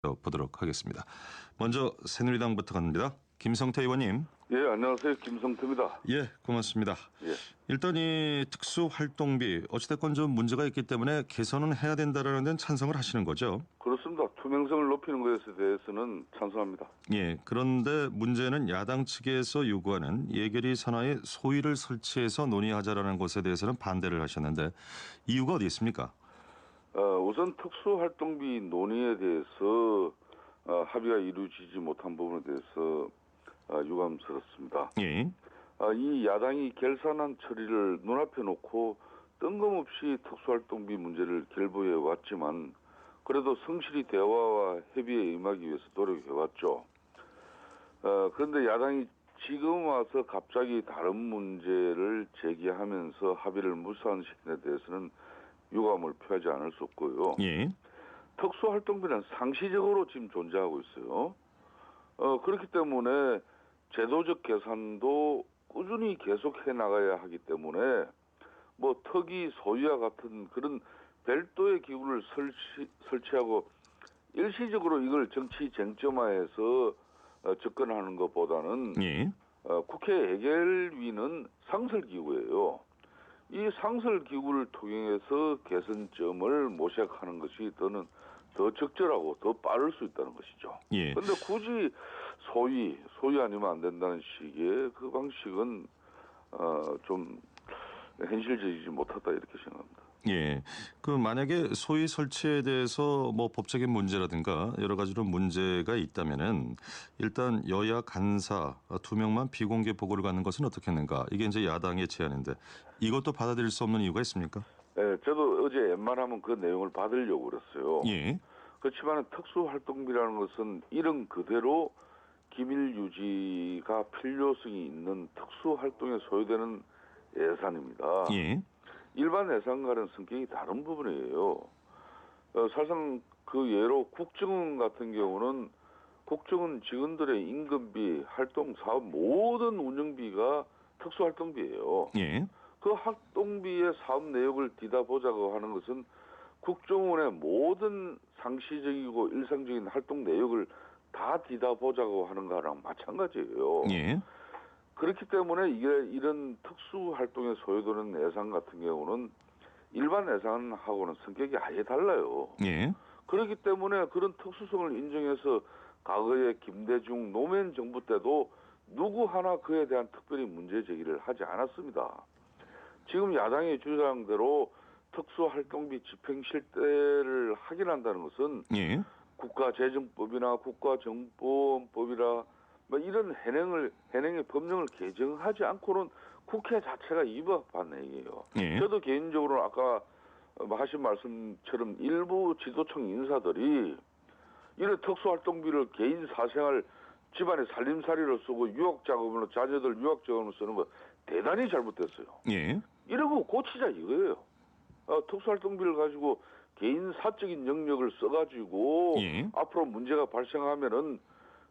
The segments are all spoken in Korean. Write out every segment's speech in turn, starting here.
보도록 하겠습니다. 먼저 새누리당부터 갑니다. 김성태 의원님. 예, 안녕하세요. 김성태입니다. 예, 고맙습니다. 예. 일단 이 특수활동비 어찌됐건 좀 문제가 있기 때문에 개선은 해야 된다라는 데는 찬성을 하시는 거죠? 그렇습니다. 투명성을 높이는 것에 대해서는 찬성합니다. 예, 그런데 문제는 야당 측에서 요구하는 예결위 산하에 소위를 설치해서 논의하자라는 것에 대해서는 반대를 하셨는데 이유가 어디 있습니까? 우선 특수활동비 논의에 대해서 합의가 이루어지지 못한 부분에 대해서 유감스럽습니다. 예. 이 야당이 결산안 처리를 눈앞에 놓고 뜬금없이 특수활동비 문제를 결부해 왔지만 그래도 성실히 대화와 협의에 임하기 위해서 노력해 왔죠. 그런데 야당이 지금 와서 갑자기 다른 문제를 제기하면서 합의를 무산시킨 데 대해서는 유감을 표하지 않을 수 없고요. 예. 특수활동비는 상시적으로 지금 존재하고 있어요. 그렇기 때문에 제도적 개선도 꾸준히 계속해 나가야 하기 때문에 뭐 특위 소위와 같은 그런 별도의 기구를 설치하고 일시적으로 이걸 정치 쟁점화해서 접근하는 것보다는 예. 국회 예결위는 상설기구예요. 이 상설기구를 통해서 개선점을 모색하는 것이 더 적절하고 더 빠를 수 있다는 것이죠. 예. 그런데 굳이 소위 아니면 안 된다는 식의 그 방식은 좀 현실적이지 못하다 이렇게 생각합니다. 예. 그 만약에 소위 설치에 대해서 뭐 법적인 문제라든가 여러 가지로 문제가 있다면은 일단 여야 간사 2명만 비공개 보고를 갖는 것은 어떻겠는가? 이게 이제 야당의 제안인데 이것도 받아들일 수 없는 이유가 있습니까? 네, 저도 어제 웬만하면 그 내용을 받으려고 그랬어요. 예. 그렇지만 특수활동비라는 것은 이름 그대로 기밀 유지가 필요성이 있는 특수활동에 소요되는 예산입니다. 예. 일반 예산과는 성격이 다른 부분이에요. 사실상 그 예로 국정원 같은 경우는 국정원 직원들의 임금비, 활동 사업 모든 운영비가 특수활동비예요. 예. 그 활동비의 사업 내역을 뒤다보자고 하는 것은 국정원의 모든 상시적이고 일상적인 활동 내역을 다 뒤다보자고 하는 거랑 마찬가지예요. 예. 그렇기 때문에 이런 특수활동에 소요되는 예산 같은 경우는 일반 예산하고는 성격이 아예 달라요. 예. 그렇기 때문에 그런 특수성을 인정해서 과거에 김대중 노무현 정부 때도 누구 하나 그에 대한 특별히 문제 제기를 하지 않았습니다. 지금 야당의 주장대로 특수활동비 집행실태를 확인한다는 것은 예. 국가재정법이나 국가정보원법이라 뭐 이런 현행의 법령을 개정하지 않고는 국회 자체가 위법한 얘기예요. 예. 저도 개인적으로 아까 하신 말씀처럼 일부 지도층 인사들이 이런 특수활동비를 개인 사생활 집안의 살림살이로 쓰고 유학자금으로 자녀들 유학자금으로 쓰는 거 대단히 잘못됐어요. 예. 이러고 고치자 이거예요. 특수활동비를 가지고 개인 사적인 영역을 써가지고 예. 앞으로 문제가 발생하면은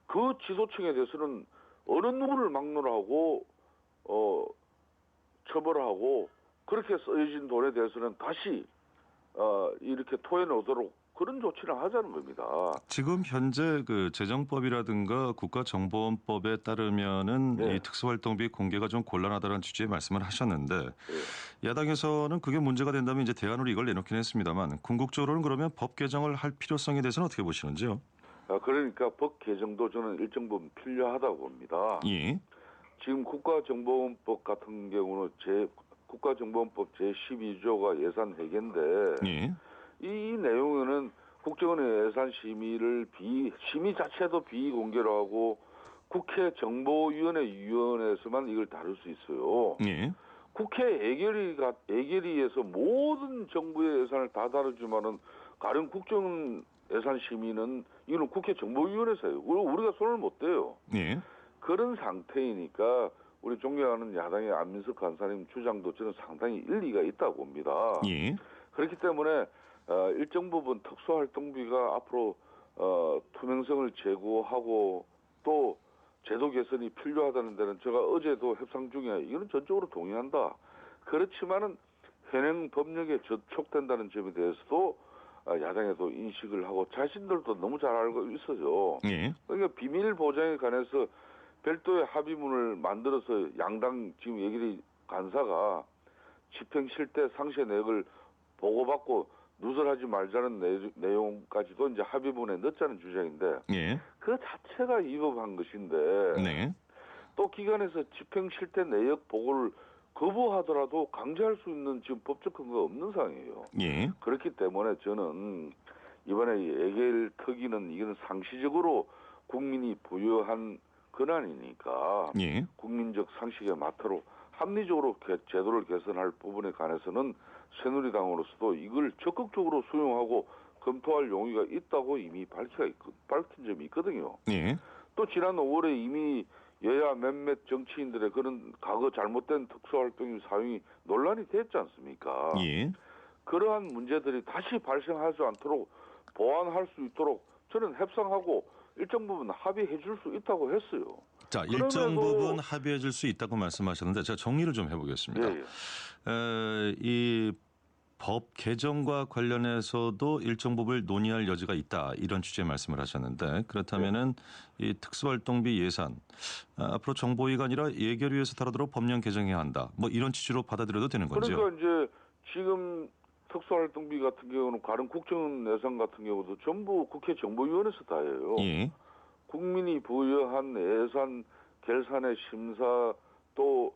그 지도층에 대해서는 어느 누구를 막론하고 처벌하고 그렇게 쓰여진 돈에 대해서는 다시 이렇게 토해내도록 그런 조치를 하자는 겁니다. 지금 현재 그 재정법이라든가 국가정보원법에 따르면은 네. 이 특수활동비 공개가 좀 곤란하다는 취지의 말씀을 하셨는데 네. 야당에서는 그게 문제가 된다면 이제 대안으로 이걸 내놓긴 했습니다만 궁극적으로는 그러면 법 개정을 할 필요성에 대해서는 어떻게 보시는지요? 그러니까 법 개정도 저는 일정 부분 필요하다고 봅니다. 예. 지금 국가정보원법 같은 경우는 국가정보원법 제12조가 예산 회계인데 예. 이 내용에는 국정원의 예산 심의 자체도 비공개로 하고 국회 정보위원회에서만 이걸 다룰 수 있어요. 예. 국회 예결위에서 모든 정부의 예산을 다 다루지만은 가령 국정원 예산 심의는 이거는 국회 정보위원회에서 해요. 우리가 손을 못 대요. 예. 그런 상태이니까 우리 존경하는 야당의 안민석 간사님 주장도 저는 상당히 일리가 있다고 봅니다. 예. 그렇기 때문에 일정 부분 특수활동비가 앞으로 투명성을 제고하고 또 제도 개선이 필요하다는 데는 제가 어제도 협상 중에 이거는 전적으로 동의한다. 그렇지만은 현행 법령에 저촉된다는 점에 대해서도 야당에도 인식을 하고 자신들도 너무 잘 알고 있어요. 예. 그러니까 비밀 보장에 관해서 별도의 합의문을 만들어서 양당 지금 얘기를 간사가 집행 실태 상세 내역을 보고받고 누설하지 말자는 내용까지도 이제 합의문에 넣자는 주장인데 예. 그 자체가 위법한 것인데 네. 또 기관에서 집행 실태 내역 보고를 거부하더라도 강제할 수 있는 지금 법적 근거가 없는 상황이에요. 예. 그렇기 때문에 저는 이번에 애겔 특위는 이건 상시적으로 국민이 부여한 권한이니까 예. 국민적 상식에 맞도록 합리적으로 제도를 개선할 부분에 관해서는 새누리당으로서도 이걸 적극적으로 수용하고 검토할 용의가 있다고 이미 밝힌 점이 있거든요. 예. 또 지난 5월에 이미 여야 몇몇 정치인들의 그런 과거 잘못된 특수활동 사용이 논란이 됐지 않습니까? 예. 그러한 문제들이 다시 발생하지 않도록 보완할 수 있도록 저는 협상하고 일정 부분 합의해 줄 수 있다고 했어요. 자, 일정 부분 합의해 줄 수 있다고 말씀하셨는데 제가 정리를 좀 해보겠습니다. 예, 이 법 개정과 관련해서도 일정 부분을 논의할 여지가 있다 이런 취지의 말씀을 하셨는데 그렇다면은 이 특수활동비 예산 앞으로 정보위가 아니라 예결위에서 다루도록 법령 개정해야 한다. 뭐 이런 취지로 받아들여도 되는 거죠. 그러니까 이제 지금 특수활동비 같은 경우는 다른 국정 예산 같은 경우도 전부 국회 정보위원회에서 다 해요. 예. 국민이 부여한 예산 결산의 심사 또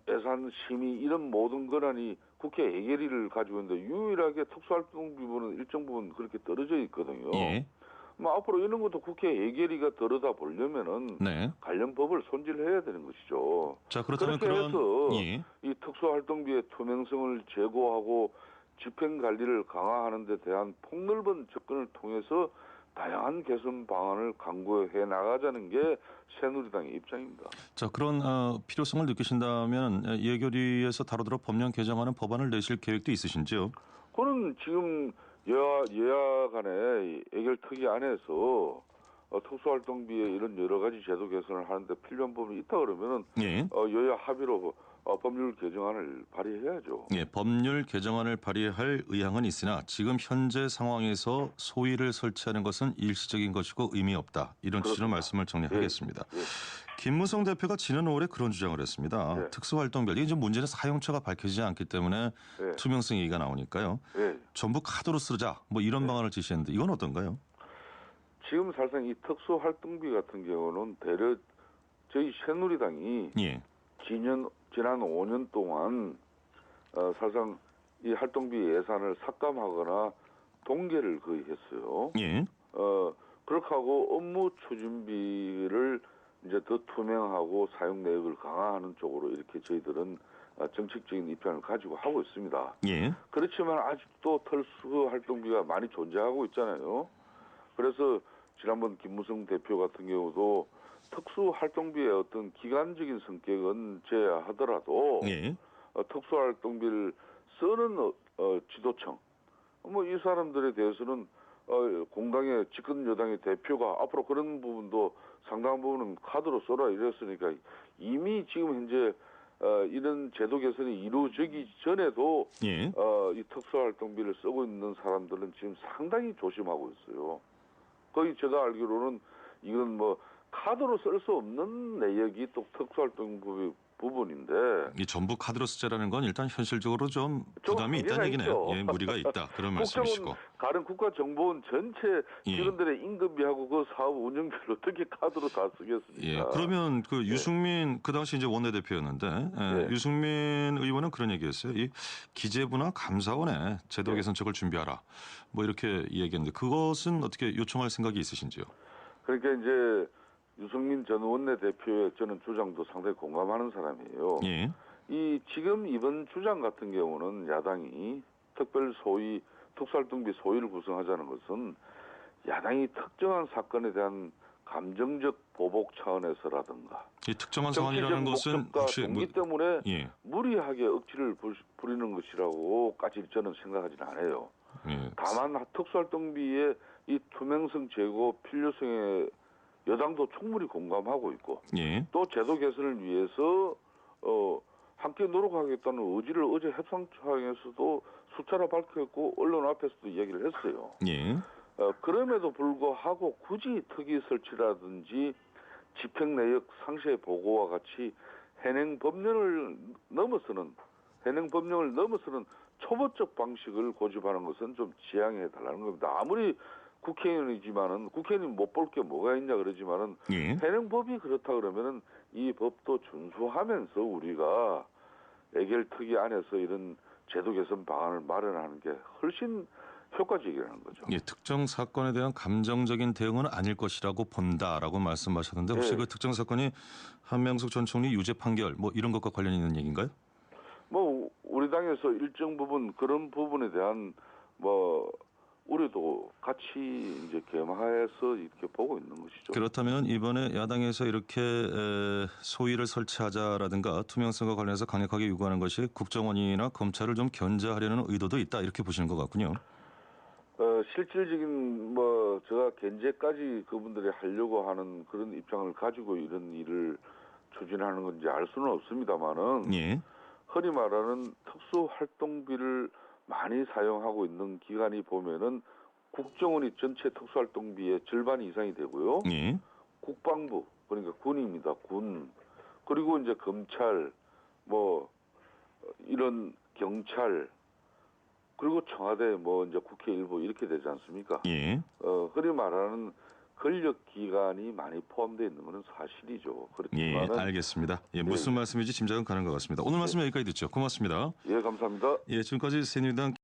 예산 심의 이런 모든 권한이 국회 예결위를 가지고 있는데 유일하게 특수활동비 부분은 일정 부분 그렇게 떨어져 있거든요. 예. 뭐 앞으로 이런 것도 국회 예결위가 들여다 보려면은 네. 관련 법을 손질해야 되는 것이죠. 자, 그렇다면 그렇게 해서 예. 이 특수활동비의 투명성을 제고하고 집행 관리를 강화하는 데 대한 폭넓은 접근을 통해서 다양한 개선 방안을 강구해 나가자는 게 새누리당의 입장입니다. 자, 그런 필요성을 느끼신다면 예결위에서 다루도록 법령 개정하는 법안을 내실 계획도 있으신지요? 그는 지금 여야 간의 예결 특위 안에서 특수활동비에 이런 여러 가지 제도 개선을 하는데 필요한 부분이 있다 그러면은 예. 여야 합의로 법률 개정안을 발의해야죠. 예, 법률 개정안을 발의할 의향은 있으나 지금 현재 상황에서 소위를 설치하는 것은 일시적인 것이고 의미 없다. 이런 취지로 그렇습니다. 말씀을 정리하겠습니다. 예. 김무성 대표가 지난 5월에 그런 주장을 했습니다. 예. 특수활동별 이게 좀 문제는 사용처가 밝혀지지 않기 때문에 예. 투명성 얘기가 나오니까요. 예. 전부 카드로 쓰자. 뭐 이런 방안을 제시했는데 이건 어떤가요? 지금 사실상 이 특수활동비 같은 경우는 대려 저희 새누리당이 예. 지난 5년 동안 사실상 이 활동비 예산을 삭감하거나 동결을 거의 했어요. 예. 그렇게 하고 업무 추진비를 이제 더 투명하고 사용 내역을 강화하는 쪽으로 이렇게 저희들은 정책적인 입장을 가지고 하고 있습니다. 예. 그렇지만 아직도 특수활동비가 많이 존재하고 있잖아요. 그래서 지난번 김무성 대표 같은 경우도 특수활동비의 어떤 기간적인 성격은 제외하더라도 예. 특수활동비를 쓰는 지도청 뭐 이 사람들에 대해서는 공당의 집권 여당의 대표가 앞으로 그런 부분도 상당한 부분은 카드로 써라 이랬으니까 이미 지금 현재 이런 제도 개선이 이루어지기 전에도 예. 이 특수활동비를 쓰고 있는 사람들은 지금 상당히 조심하고 있어요. 거의 제가 알기로는 이건 뭐 카드로 쓸 수 없는 내역이 또 특수활동비 부분인데 이 전부 카드로 쓰자라는 건 일단 현실적으로 좀 부담이 있다는 얘기네요. 있죠. 예, 무리가 있다. 그런 국정원 말씀이시고. 다른 국가정보원 전체 예. 직원들의 임금비하고 그 사업 운영비를 어떻게 카드로 다 쓰겠습니까? 예, 그러면 그 유승민 그 당시 이제 원내대표였는데 네. 유승민 의원은 그런 얘기했어요. 이 기재부나 감사원에 제도 개선책을 준비하라. 뭐 이렇게 이야기했는데 그것은 어떻게 요청할 생각이 있으신지요? 그러니까 이제 유승민 전 원내대표의 저는 주장도 상당히 공감하는 사람이에요. 예. 이 지금 이번 주장 같은 경우는 야당이 특별 소위 특수활동비 소위를 구성하자는 것은 야당이 특정한 사건에 대한 감정적 보복 차원에서라든가 이 특정한 상황이라는 것은 목적과 혹시 동기 때문에 예. 무리하게 억지를 부리는 것이라고까지 저는 생각하지는 않아요. 예. 다만 특수활동비의 이 투명성 제고 필요성에 여당도 충분히 공감하고 있고 예. 또 제도 개선을 위해서 함께 노력하겠다는 의지를 어제 협상장에서도 숫자로 밝혔고 언론 앞에서도 이야기를 했어요. 예. 그럼에도 불구하고 굳이 특위 설치라든지 집행 내역 상세 보고와 같이 현행 법령을 넘어서는 초보적 방식을 고집하는 것은 좀 지양해 달라는 겁니다. 아무리 국회의원이지만은 국회의원이 못 볼 게 뭐가 있냐 그러지만은 예. 현행법이 그렇다 그러면은 이 법도 준수하면서 우리가 애결특위 안에서 이런 제도 개선 방안을 마련하는 게 훨씬 효과적이라는 거죠. 예, 특정 사건에 대한 감정적인 대응은 아닐 것이라고 본다라고 말씀하셨는데 혹시 네. 그 특정 사건이 한명숙 전 총리 유죄 판결 뭐 이런 것과 관련 있는 얘기인가요? 뭐 우리 당에서 일정 부분 그런 부분에 대한 뭐 우려도 같이 이제 겸하여서 이렇게 보고 있는 것이죠. 그렇다면 이번에 야당에서 이렇게 소위를 설치하자라든가 투명성과 관련해서 강력하게 요구하는 것이 국정원이나 검찰을 좀 견제하려는 의도도 있다 이렇게 보시는 것 같군요. 실질적인 제가 견제까지 그분들이 하려고 하는 그런 입장을 가지고 이런 일을 추진하는 건지 알 수는 없습니다만은 예. 흔히 말하는 특수활동비를 많이 사용하고 있는 기관이 보면은 국정원이 전체 특수활동비의 절반 이상이 되고요. 예. 국방부 그러니까 군입니다. 군 그리고 이제 검찰 이런 경찰 그리고 청와대 이제 국회 일부 이렇게 되지 않습니까? 예. 흔히 말하는 권력 기관이 많이 포함되어 있는 것은 사실이죠. 예, 그렇지만은 알겠습니다. 예, 무슨 말씀인지 짐작은 가는 것 같습니다. 오늘 말씀 여기까지 듣죠. 고맙습니다. 예, 감사합니다. 예, 지금까지 새누리당